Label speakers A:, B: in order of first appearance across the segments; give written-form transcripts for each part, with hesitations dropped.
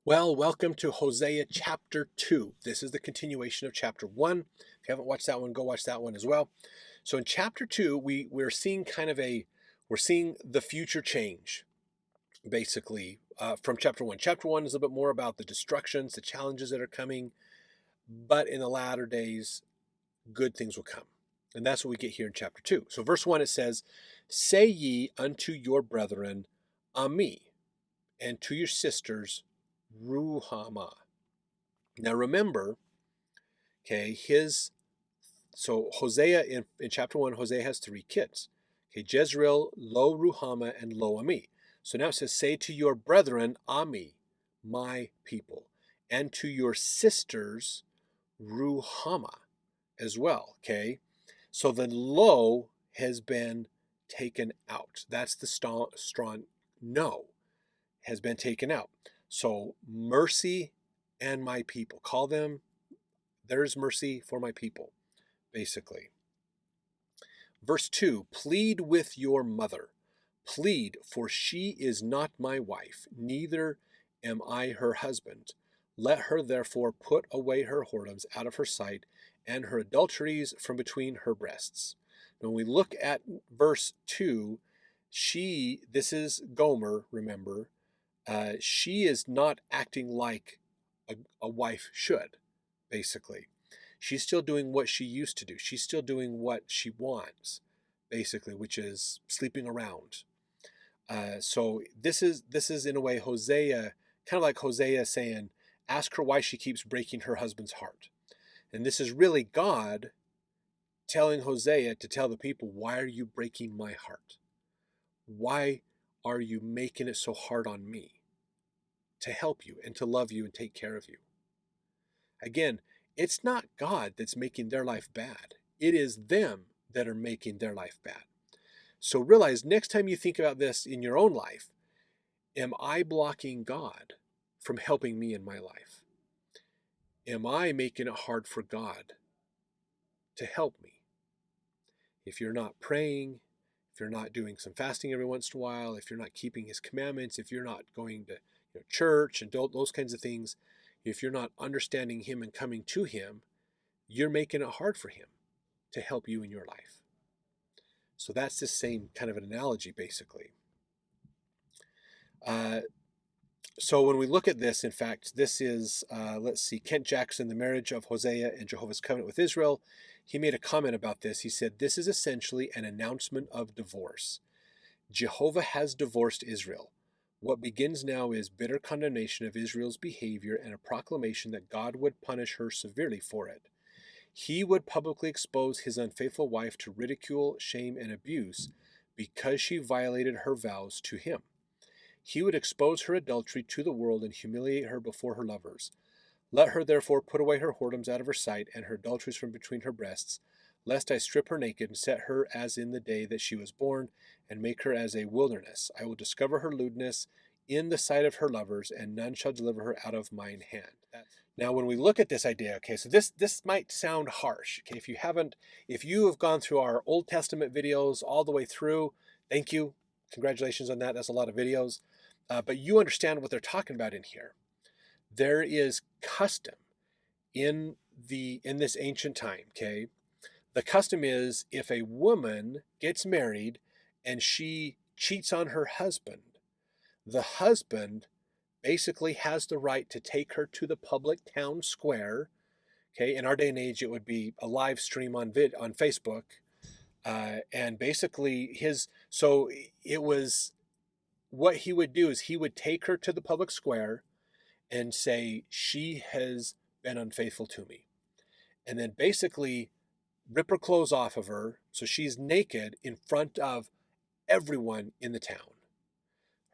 A: Well, welcome to Hosea chapter 2. This is the continuation of chapter 1. If you haven't watched that one, go watch that one as well. So in chapter 2, we're seeing we're seeing the future change, basically, from chapter 1. Chapter 1 is a bit more about the destructions, the challenges that are coming, but in the latter days, good things will come. And that's what we get here in chapter 2. So verse 1, it says, "Say ye unto your brethren, Ami, and to your sisters, Ruhamah." Now remember, okay, so Hosea in chapter 1, Hosea has three kids. Okay, Jezreel, Lo Ruhamah, and Lo Ami. So now it says, "Say to your brethren, Ami, my people, and to your sisters, Ruhamah," as well. Okay, so the Lo has been taken out. That's the strong no, has been taken out. So mercy and my people. Call them, there is mercy for my people, basically. Verse 2, "Plead with your mother. Plead, for she is not my wife, neither am I her husband. Let her therefore put away her whoredoms out of her sight, and her adulteries from between her breasts." When we look at verse 2, this is Gomer, remember, she is not acting like a wife should, basically. She's still doing what she used to do. She's still doing what she wants, basically, which is sleeping around. So this is in a way Hosea, kind of like Hosea saying, ask her why she keeps breaking her husband's heart. And this is really God telling Hosea to tell the people, why are you breaking my heart? Why are you making it so hard on me to help you and to love you and take care of you? Again, it's not God that's making their life bad. It is them that are making their life bad. So realize next time you think about this in your own life, am I blocking God from helping me in my life? Am I making it hard for God to help me? If you're not praying, if you're not doing some fasting every once in a while, if you're not keeping his commandments, if you're not going to church and those kinds of things, if you're not understanding him and coming to him, you're making it hard for him to help you in your life. So that's the same kind of an analogy, basically. So when we look at this, in fact, this is, let's see, Kent Jackson, The Marriage of Hosea and Jehovah's Covenant with Israel. He made a comment about this. He said, "This is essentially an announcement of divorce. Jehovah has divorced Israel. What begins now is bitter condemnation of Israel's behavior and a proclamation that God would punish her severely for it. He would publicly expose his unfaithful wife to ridicule, shame, and abuse because she violated her vows to him. He would expose her adultery to the world and humiliate her before her lovers. Let her therefore put away her whoredoms out of her sight and her adulteries from between her breasts, lest I strip her naked and set her as in the day that she was born, and make her as a wilderness. I will discover her lewdness in the sight of her lovers, and none shall deliver her out of mine hand." Now, when we look at this idea, okay, so this might sound harsh. Okay, if you have gone through our Old Testament videos all the way through, thank you, congratulations on that. That's a lot of videos, but you understand what they're talking about in here. There is custom in this ancient time. Okay, the custom is if a woman gets married and she cheats on her husband, the husband basically has the right to take her to the public town square. Okay, in our day and age, it would be a live stream on Facebook, and basically it was what he would do is he would take her to the public square and say, she has been unfaithful to me, and then basically rip her clothes off of her so she's naked in front of everyone in the town.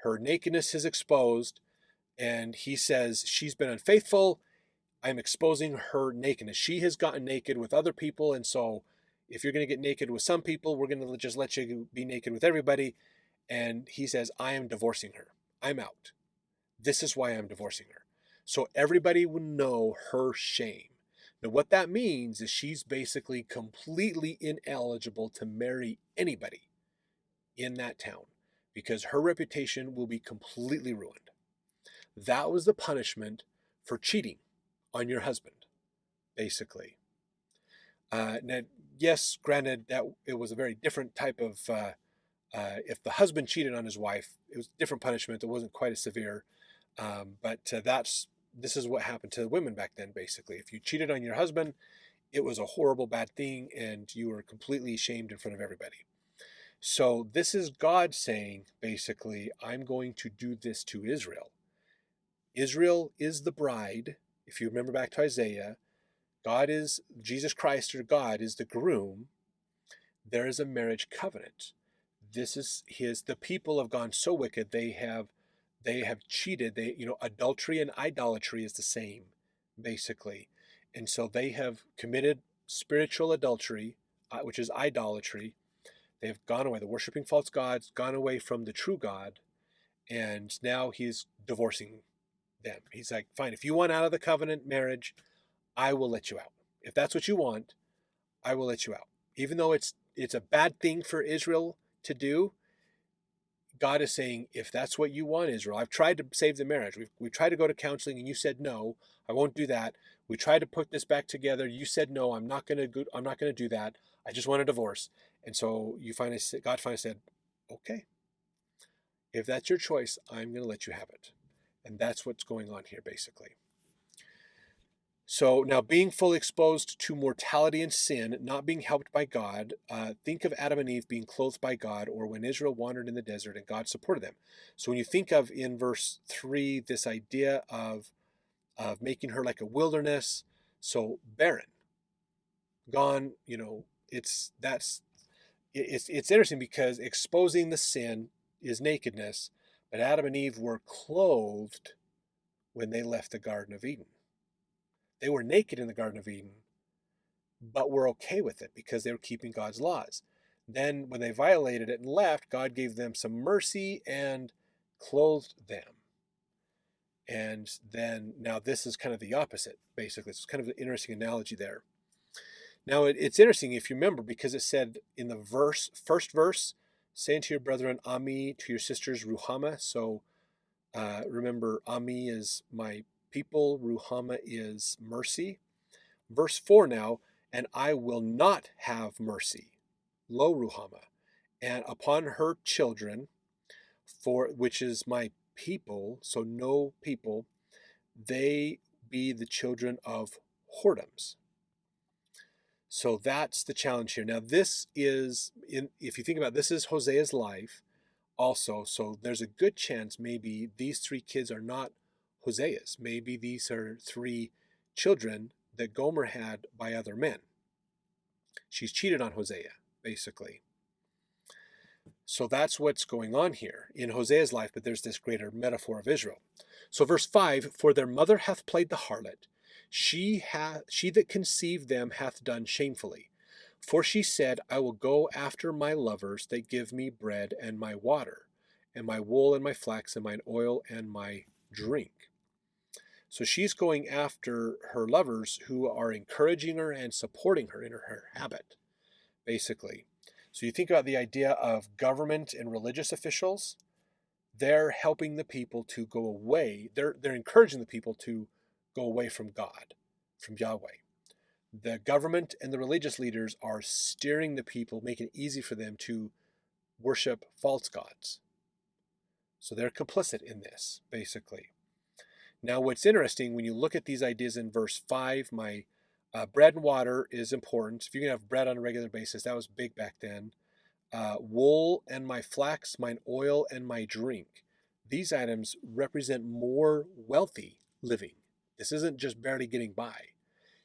A: Her nakedness is exposed, and he says, she's been unfaithful. I'm exposing her nakedness. She has gotten naked with other people, and so if you're going to get naked with some people, we're going to just let you be naked with everybody. And he says, I am divorcing her. I'm out. This is why I'm divorcing her. So everybody will know her shame. Now, what that means is she's basically completely ineligible to marry anybody in that town because her reputation will be completely ruined. That was the punishment for cheating on your husband, basically. Now, yes, granted that it was a very different type of. If the husband cheated on his wife, it was a different punishment. It wasn't quite as severe, but this is what happened to women back then. Basically, if you cheated on your husband, it was a horrible, bad thing, and you were completely shamed in front of everybody. So this is God saying, basically, I'm going to do this to Israel. Israel is the bride. If you remember back to Isaiah, Jesus Christ, or God is the groom. There is a marriage covenant. This is the people have gone so wicked, they have cheated. Adultery and idolatry is the same, basically. And so they have committed spiritual adultery, which is idolatry. They've gone away. They're worshiping false gods, gone away from the true God, and now he's divorcing them. He's like, fine, if you want out of the covenant marriage, I will let you out. If that's what you want, I will let you out. Even though it's a bad thing for Israel to do, God is saying, if that's what you want, Israel, I've tried to save the marriage. We've tried to go to counseling, and you said no. I won't do that. We tried to put this back together. You said no. I'm not going to do that. I just want a divorce. And so God finally said, okay, if that's your choice, I'm going to let you have it. And that's what's going on here, basically. So now, being fully exposed to mortality and sin, not being helped by God, think of Adam and Eve being clothed by God, or when Israel wandered in the desert and God supported them. So when you think of, in verse 3, this idea of making her like a wilderness, so barren, gone, it's interesting because exposing the sin is nakedness, but Adam and Eve were clothed when they left the Garden of Eden. They were naked in the Garden of Eden, but were okay with it because they were keeping God's laws. Then when they violated it and left, God gave them some mercy and clothed them. And then now this is kind of the opposite, basically. It's kind of an interesting analogy there. Now it's interesting if you remember, because it said in the first verse, say unto your brethren, Ami, to your sisters, Ruhama. So remember, Ami is my people, Ruhama is mercy. Verse 4 now, and I will not have mercy, lo Ruhama, and upon her children, which is my people, so no people, they be the children of whoredoms. So that's the challenge here. Now this is, if you think about it, this is Hosea's life also, so there's a good chance maybe these 3 kids are not Hosea's. Maybe these are 3 children that Gomer had by other men. She's cheated on Hosea, basically. So that's what's going on here in Hosea's life, but there's this greater metaphor of Israel. So verse 5, for their mother hath played the harlot. She that conceived them hath done shamefully. For she said, I will go after my lovers that give me bread and my water, and my wool and my flax and mine oil and my drink. So she's going after her lovers who are encouraging her and supporting her in her habit, basically. So you think about the idea of government and religious officials. They're helping the people to go away. They're encouraging the people to go away from God, from Yahweh. The government and the religious leaders are steering the people, making it easy for them to worship false gods. So they're complicit in this, basically. Now, what's interesting, when you look at these ideas in verse 5, my bread and water is important. If you can have bread on a regular basis, that was big back then. Wool and my flax, mine oil and my drink. These items represent more wealthy living. This isn't just barely getting by.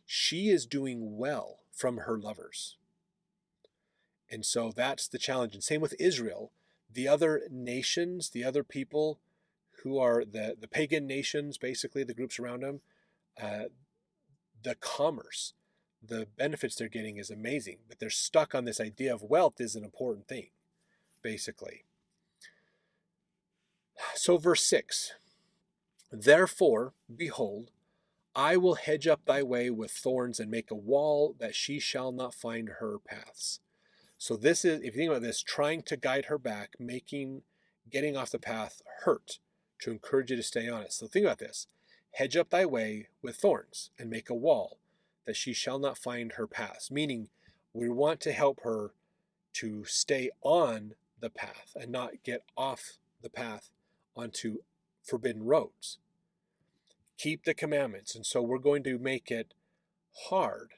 A: She is doing well from her lovers. And so that's the challenge. And same with Israel. The other nations, the other people who are the pagan nations, basically the groups around them, the commerce, the benefits they're getting is amazing, but they're stuck on this idea of wealth is an important thing, basically. So verse 6, therefore, behold, I will hedge up thy way with thorns and make a wall that she shall not find her paths. So this is, if you think about this, trying to guide her back, getting off the path hurt. to encourage you to stay on it. So think about this. Hedge up thy way with thorns and make a wall that she shall not find her paths. Meaning we want to help her to stay on the path and not get off the path onto forbidden roads. Keep the commandments. And so we're going to make it hard.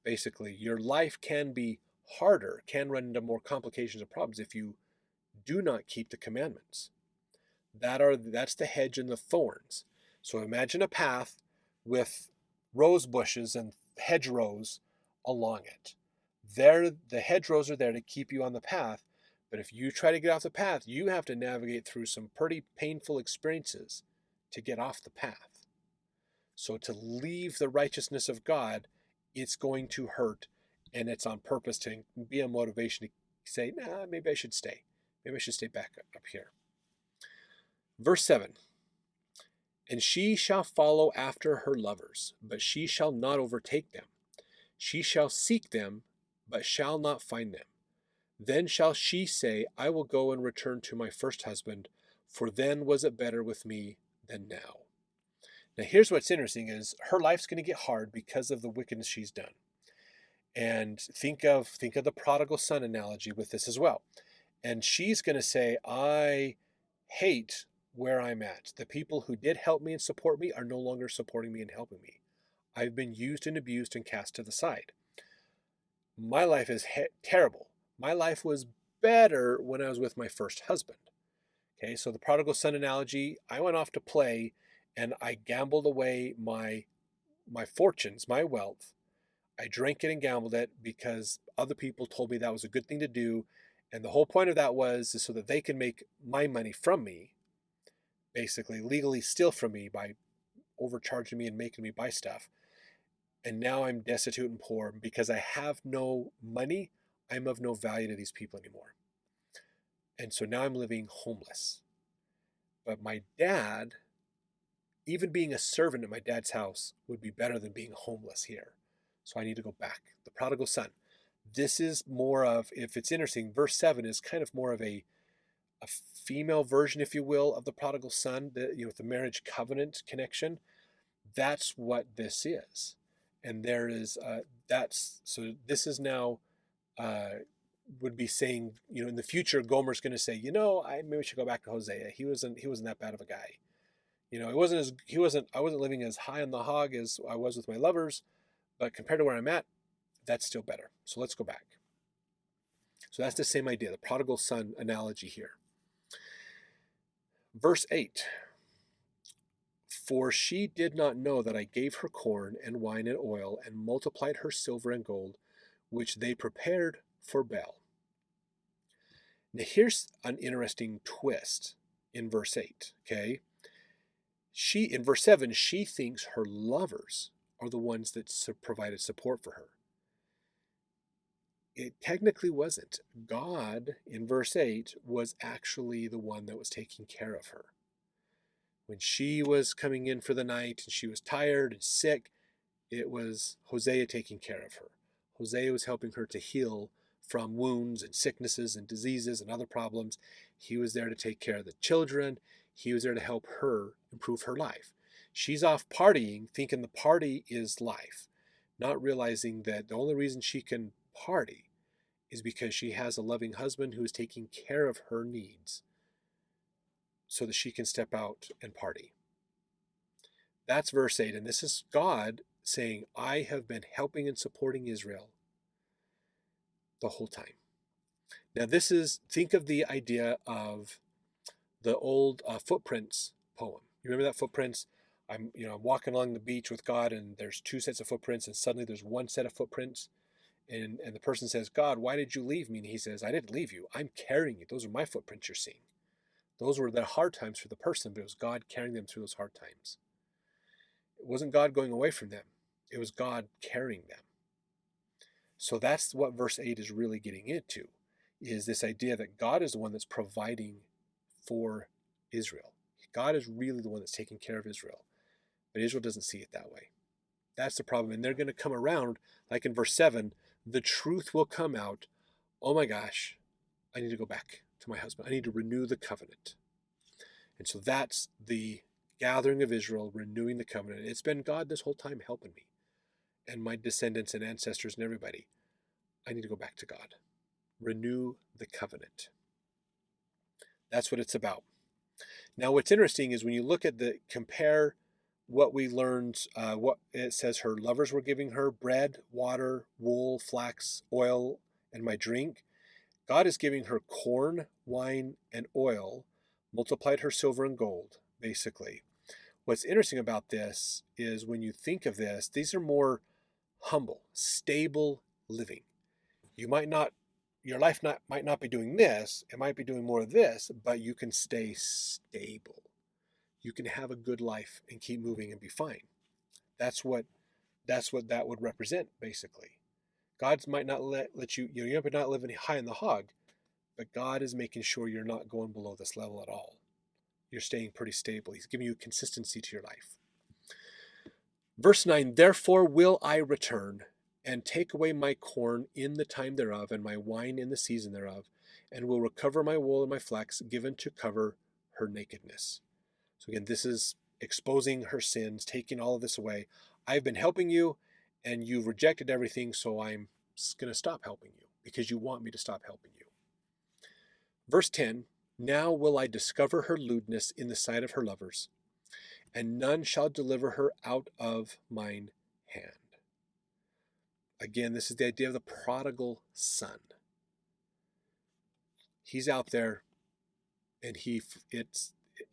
A: Basically, your life can be harder, can run into more complications or problems if you do not keep the commandments. That's the hedge and the thorns. So imagine a path with rose bushes and hedgerows along it. The hedgerows are there to keep you on the path, but if you try to get off the path, you have to navigate through some pretty painful experiences to get off the path. So to leave the righteousness of God, it's going to hurt, and it's on purpose to be a motivation to say, nah, maybe I should stay. Maybe I should stay back up here. Verse 7, and she shall follow after her lovers, but she shall not overtake them. She shall seek them, but shall not find them. Then shall she say, I will go and return to my first husband, for then was it better with me than now. Now here's what's interesting is her life's going to get hard because of the wickedness she's done. And think of the prodigal son analogy with this as well. And she's going to say, I hate where I'm at. The people who did help me and support me are no longer supporting me and helping me. I've been used and abused and cast to the side. My life is terrible. My life was better when I was with my first husband. Okay, so the prodigal son analogy, I went off to play and I gambled away my fortunes, my wealth. I drank it and gambled it because other people told me that was a good thing to do. And the whole point of that was so that they can make my money from me, basically legally steal from me by overcharging me and making me buy stuff. And now I'm destitute and poor because I have no money. I'm of no value to these people anymore. And so now I'm living homeless. But my dad, even being a servant at my dad's house would be better than being homeless here. So I need to go back. The prodigal son. This is more of, if it's interesting, verse 7 is kind of more of a female version, if you will, of the prodigal son, with the marriage covenant connection. That's what this is. And there is, so this is now, would be saying, in the future, Gomer's going to say, maybe we should go back to Hosea. He wasn't that bad of a guy. I wasn't living as high on the hog as I was with my lovers, but compared to where I'm at, that's still better. So let's go back. So that's the same idea, the prodigal son analogy here. Verse 8, for she did not know that I gave her corn and wine and oil and multiplied her silver and gold, which they prepared for Baal. Now here's an interesting twist in verse 8, okay? In verse 7, she thinks her lovers are the ones that provided support for her. It technically wasn't. God, in verse 8, was actually the one that was taking care of her. When she was coming in for the night and she was tired and sick, it was Hosea taking care of her. Hosea was helping her to heal from wounds and sicknesses and diseases and other problems. He was there to take care of the children. He was there to help her improve her life. She's off partying, thinking the party is life, not realizing that the only reason she can party is because she has a loving husband who is taking care of her needs so that she can step out and party. That's verse 8, and this is God saying, I have been helping and supporting Israel the whole time. Now think of the idea of the old Footprints poem. You remember that Footprints? I'm walking along the beach with God and there's two sets of footprints and suddenly there's one set of footprints and the person says, God, why did you leave me? And he says, I didn't leave you. I'm carrying you. Those are my footprints you're seeing. Those were the hard times for the person, but it was God carrying them through those hard times. It wasn't God going away from them. It was God carrying them. So that's what verse 8 is really getting into, is this idea that God is the one that's providing for Israel. God is really the one that's taking care of Israel. But Israel doesn't see it that way. That's the problem. And they're going to come around, like in verse 7, the truth will come out. Oh my gosh, I need to go back to my husband. I need to renew the covenant. And so that's the gathering of Israel, renewing the covenant. It's been God this whole time helping me and my descendants and ancestors and everybody. I need to go back to God. Renew the covenant. That's what it's about. Now, what's interesting is when you look at compare what we learned, what it says her lovers were giving her: bread, water, wool, flax, oil, and my drink. God is giving her corn, wine, and oil, multiplied her silver and gold, basically. What's interesting about this is when you think of this, these are more humble, stable living. You might not, your life might not be doing this, it might be doing more of this, but you can stay stable. You can have a good life and keep moving and be fine. That's what that would represent, basically. God might not let you, you might not living high in the hog, but God is making sure you're not going below this level at all. You're staying pretty stable. He's giving you consistency to your life. Verse 9, therefore will I return and take away my corn in the time thereof, and my wine in the season thereof, and will recover my wool and my flax, given to cover her nakedness. So again, this is exposing her sins, taking all of this away. I've been helping you, and you've rejected everything, so I'm going to stop helping you because you want me to stop helping you. Verse 10, now will I discover her lewdness in the sight of her lovers, and none shall deliver her out of mine hand. Again, this is the idea of the prodigal son. He's out there, and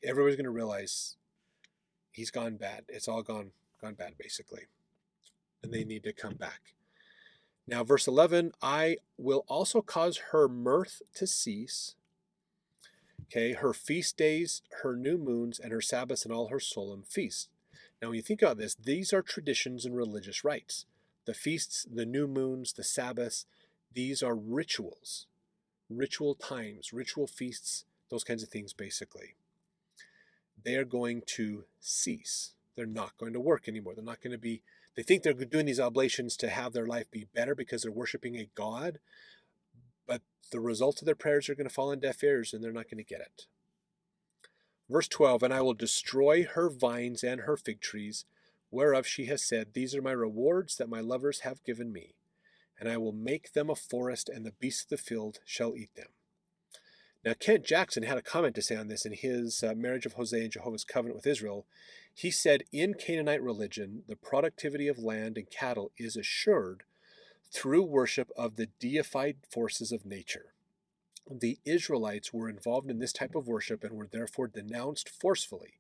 A: everybody's going to realize he's gone bad. It's all gone bad, basically, and they need to come back. Now, verse 11, I will also cause her mirth to cease. Okay, her feast days, her new moons, and her Sabbaths, and all her solemn feasts. Now, when you think about this, these are traditions and religious rites. The feasts, the new moons, the Sabbaths, these are rituals, ritual times, ritual feasts, those kinds of things, basically. They are going to cease. They're not going to work anymore. They're not going to be, they think they're doing these oblations to have their life be better because they're worshiping a God, but the result of their prayers are going to fall on deaf ears, and they're not going to get it. Verse 12, and I will destroy her vines and her fig trees, whereof she has said, these are my rewards that my lovers have given me, and I will make them a forest, and the beasts of the field shall eat them. Now, Kent Jackson had a comment to say on this in his Marriage of Hosea and Jehovah's Covenant with Israel. He said, in Canaanite religion, the productivity of land and cattle is assured through worship of the deified forces of nature. The Israelites were involved in this type of worship and were therefore denounced forcefully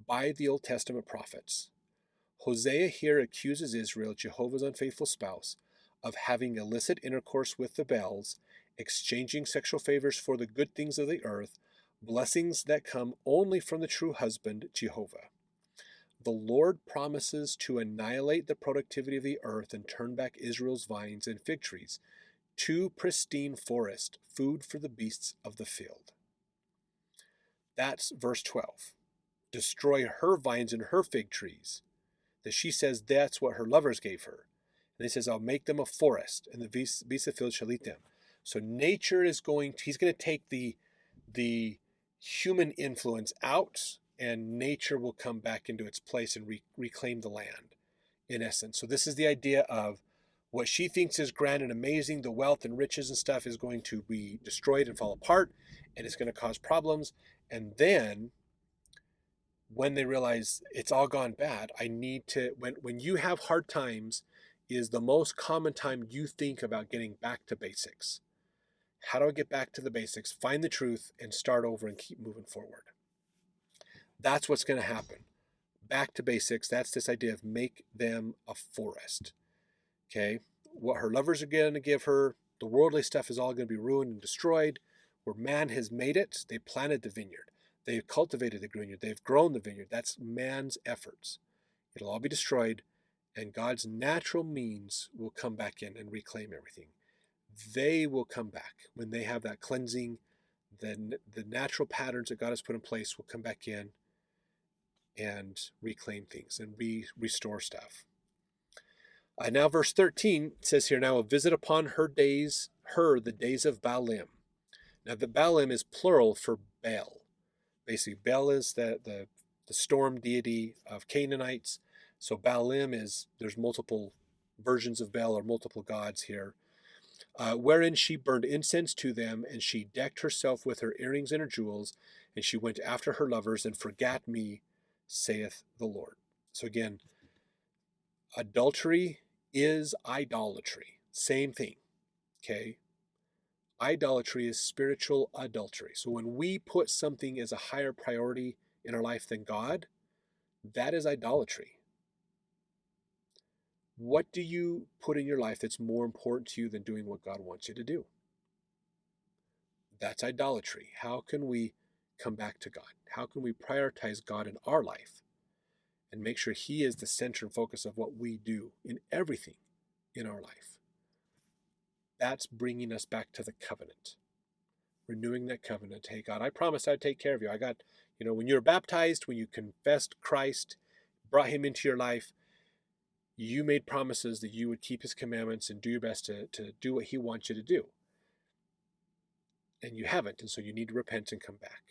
A: by the Old Testament prophets. Hosea here accuses Israel, Jehovah's unfaithful spouse, of having illicit intercourse with the Baals, exchanging sexual favors for the good things of the earth, blessings that come only from the true husband, Jehovah. The Lord promises to annihilate the productivity of the earth and turn back Israel's vines and fig trees to pristine forest, food for the beasts of the field. That's verse 12. Destroy her vines and her fig trees. That she says that's what her lovers gave her. And he says, I'll make them a forest, and the beasts of the field shall eat them. So nature is he's going to take the human influence out, and nature will come back into its place and reclaim the land, in essence. So this is the idea of what she thinks is grand and amazing, the wealth and riches and stuff is going to be destroyed and fall apart, and it's going to cause problems. And then when they realize it's all gone bad, I need to, when you have hard times, is the most common time you think about getting back to basics. How do I get back to the basics, find the truth, and start over and keep moving forward? That's what's going to happen. Back to basics. That's this idea of make them a forest. Okay? What her lovers are going to give her, the worldly stuff is all going to be ruined and destroyed. Where man has made it, they planted the vineyard. They've cultivated the vineyard. They've grown the vineyard. That's man's efforts. It'll all be destroyed, and God's natural means will come back in and reclaim everything. They will come back when they have that cleansing. Then the natural patterns that God has put in place will come back in and reclaim things and restore stuff. Now verse 13 says here, now will visit upon her the days of Baalim. Now the Baalim is plural for Baal. Basically, Bel is the storm deity of Canaanites. So Baalim is, there's multiple versions of Bel or multiple gods here. Wherein she burned incense to them, and she decked herself with her earrings and her jewels, and she went after her lovers and forgat me, saith the Lord. So again, adultery is idolatry. Same thing. Okay? Idolatry is spiritual adultery. So when we put something as a higher priority in our life than God, that is idolatry. What do you put in your life that's more important to you than doing what God wants you to do? That's idolatry. How can we come back to God? How can we prioritize God in our life and make sure He is the center and focus of what we do in everything in our life? That's bringing us back to the covenant, renewing that covenant. Hey, God, I promised I'd take care of you. When you were baptized, when you confessed Christ, brought Him into your life, you made promises that you would keep His commandments and do your best to do what He wants you to do. And you haven't, and so you need to repent and come back.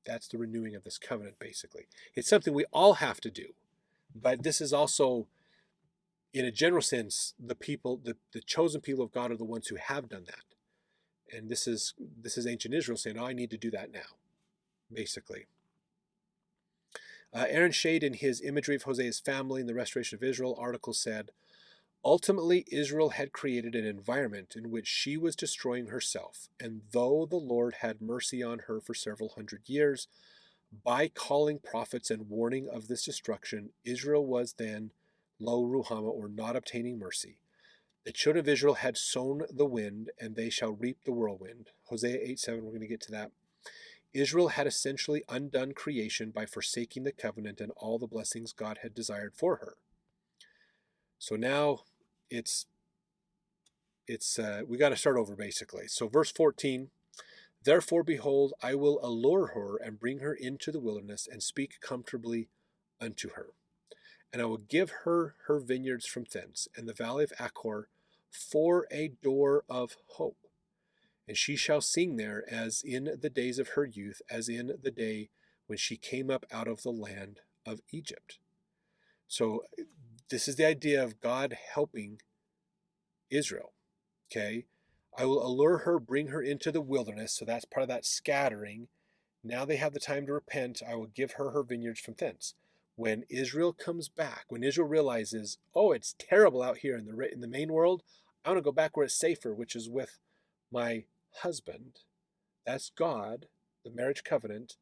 A: That's the renewing of this covenant, basically. It's something we all have to do, but this is also, in a general sense, the chosen people of God are the ones who have done that. And this is ancient Israel saying, I need to do that now, basically. Aaron Shade, in his imagery of Hosea's family and the restoration of Israel article, said, ultimately, Israel had created an environment in which she was destroying herself, and though the Lord had mercy on her for several hundred years, by calling prophets and warning of this destruction, Israel was then lo ruhama, or not obtaining mercy. The children of Israel had sown the wind, and they shall reap the whirlwind. Hosea 8:7, we're going to get to that. Israel had essentially undone creation by forsaking the covenant and all the blessings God had desired for her. So now we got to start over, basically. So verse 14, therefore, behold, I will allure her and bring her into the wilderness and speak comfortably unto her. And I will give her her vineyards from thence, and the valley of Achor for a door of hope. And she shall sing there as in the days of her youth, as in the day when she came up out of the land of Egypt. So this is the idea of God helping Israel. Okay, I will allure her, bring her into the wilderness. So that's part of that scattering. Now they have the time to repent. I will give her her vineyards from thence. When Israel comes back, when Israel realizes, oh, it's terrible out here in the main world, I want to go back where it's safer, which is with my husband. That's God, the marriage covenant.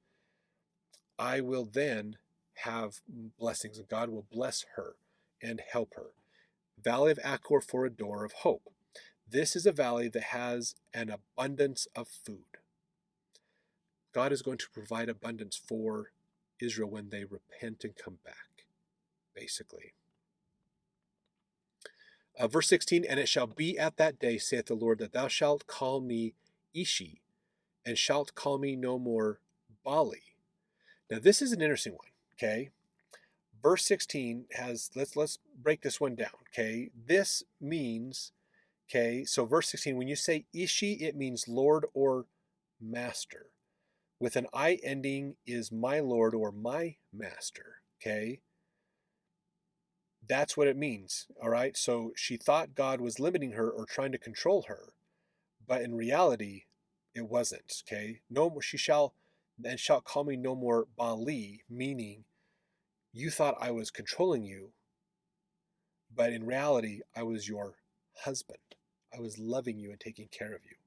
A: I will then have blessings, and God will bless her and help her. Valley of Achor for a door of hope. This is a valley that has an abundance of food. God is going to provide abundance for Israel when they repent and come back, basically. Verse 16, and it shall be at that day, saith the Lord, that thou shalt call me Ishi, and shalt call me no more Bali. Now this is an interesting one, okay? Verse 16 has, let's break this one down, okay? This means, okay, so verse 16, when you say Ishi, it means Lord or Master. With an I ending is my Lord or my Master, okay? That's what it means, all right? So she thought God was limiting her or trying to control her, but in reality, it wasn't, okay? No more, she shall call me no more Bali, meaning you thought I was controlling you, but in reality, I was your husband. I was loving you and taking care of you.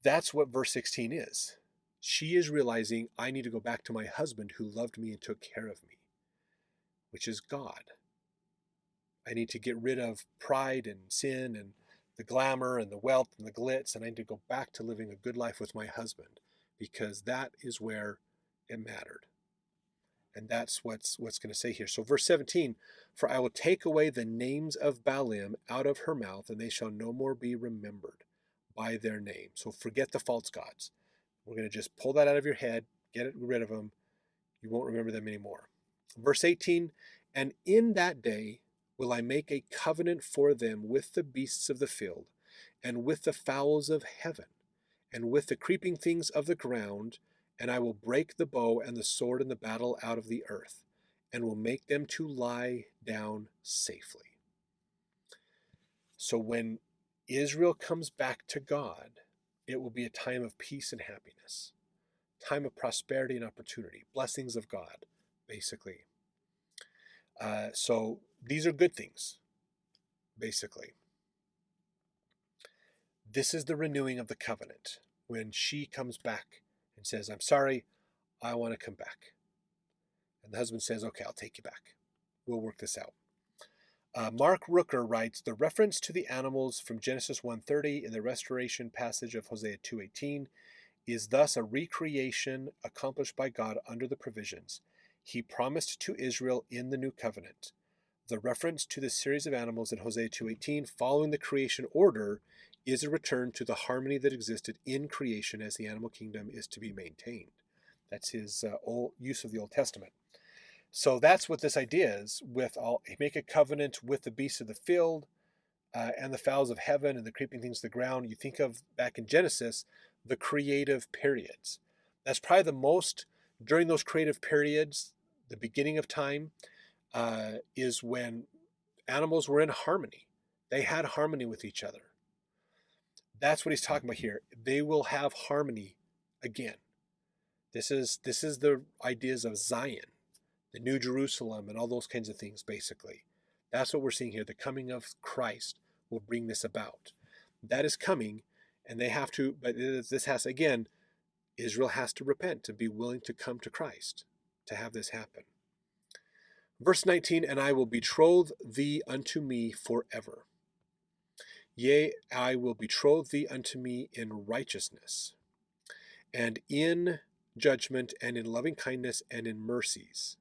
A: That's what verse 16 is. She is realizing, I need to go back to my husband who loved me and took care of me, which is God. I need to get rid of pride and sin and the glamour and the wealth and the glitz, and I need to go back to living a good life with my husband, because that is where it mattered. And that's what's going to say here. So verse 17, for I will take away the names of Baalim out of her mouth, and they shall no more be remembered by their name. So forget the false gods. We're going to just pull that out of your head, get rid of them. You won't remember them anymore. Verse 18, and in that day will I make a covenant for them with the beasts of the field, and with the fowls of heaven, and with the creeping things of the ground, and I will break the bow and the sword and the battle out of the earth, and will make them to lie down safely. So when Israel comes back to God, it will be a time of peace and happiness, time of prosperity and opportunity, blessings of God, basically. So these are good things, basically. This is the renewing of the covenant, when she comes back and says, I'm sorry, I want to come back. And the husband says, okay, I'll take you back. We'll work this out. Mark Rooker writes, the reference to the animals from Genesis 1:30 in the restoration passage of Hosea 2:18 is thus a recreation accomplished by God under the provisions he promised to Israel in the new covenant. The reference to the series of animals in Hosea 2:18 following the creation order is a return to the harmony that existed in creation as the animal kingdom is to be maintained. That's his use of the Old Testament. So that's what this idea is. Make a covenant with the beasts of the field and the fowls of heaven and the creeping things of the ground. You think of back in Genesis, the creative periods. That's probably the most, during those creative periods, the beginning of time, is when animals were in harmony. They had harmony with each other. That's what he's talking about here. They will have harmony again. This is the ideas of Zion, the New Jerusalem, and all those kinds of things, basically. That's what we're seeing here. The coming of Christ will bring this about. That is coming, and they have to, but this has, again, Israel has to repent, to be willing to come to Christ, to have this happen. Verse 19, and I will betroth thee unto me forever. Yea, I will betroth thee unto me in righteousness, and in judgment, and in loving kindness, and in mercies.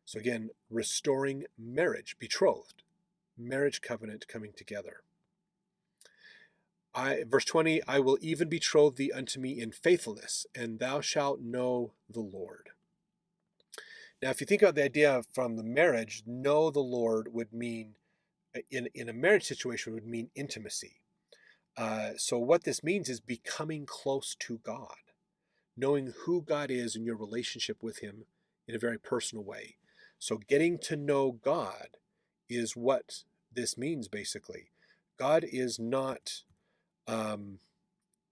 A: So again, restoring marriage, betrothed, marriage covenant coming together. Verse 20, I will even betroth thee unto me in faithfulness, and thou shalt know the Lord. Now, if you think about the idea from the marriage, know the Lord would mean, in a marriage situation, would mean intimacy. So what this means is becoming close to God, knowing who God is in your relationship with him in a very personal way. So getting to know God is what this means, basically. God is not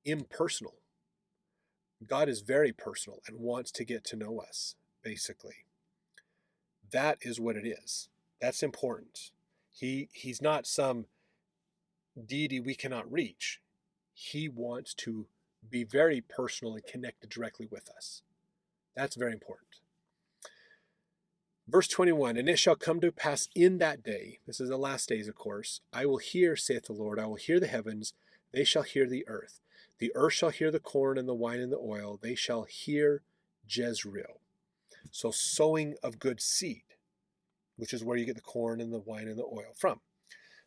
A: impersonal. God is very personal and wants to get to know us, basically. That is what it is. That's important. He's not some deity we cannot reach. He wants to be very personal and connected directly with us. That's very important. Verse 21, and it shall come to pass in that day, this is the last days, of course, I will hear, saith the Lord, I will hear the heavens, they shall hear the earth. The earth shall hear the corn and the wine and the oil, they shall hear Jezreel. So sowing of good seed, which is where you get the corn and the wine and the oil from.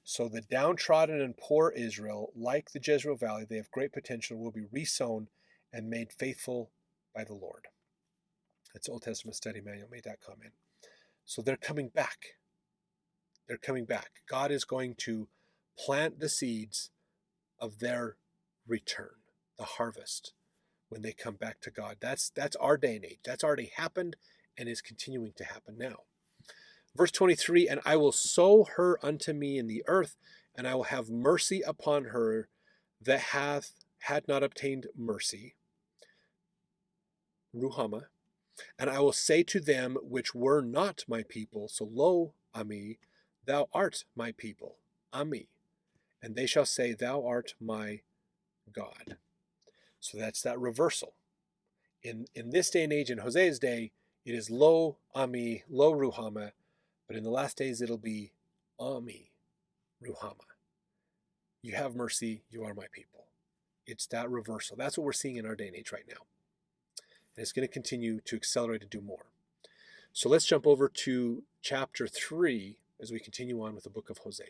A: So the downtrodden and poor Israel, like the Jezreel Valley, they have great potential, will be resown and made faithful by the Lord. That's Old Testament Study Manual made that comment. So they're coming back. They're coming back. God is going to plant the seeds of their return, the harvest, when they come back to God. That's our day and age. That's already happened and is continuing to happen now. Verse 23, and I will sow her unto me in the earth, and I will have mercy upon her that had not obtained mercy, Ruhamah, and I will say to them which were not my people, so lo, Ami, thou art my people, Ami, and they shall say, thou art my God. So that's that reversal. In this day and age, in Hosea's day, it is lo, Ami, lo, Ruhamah, but in the last days it'll be Ami, Ruhamah. You have mercy, you are my people. It's that reversal. That's what we're seeing in our day and age right now. And it's going to continue to accelerate and do more. So let's jump over to chapter 3 as we continue on with the book of Hosea.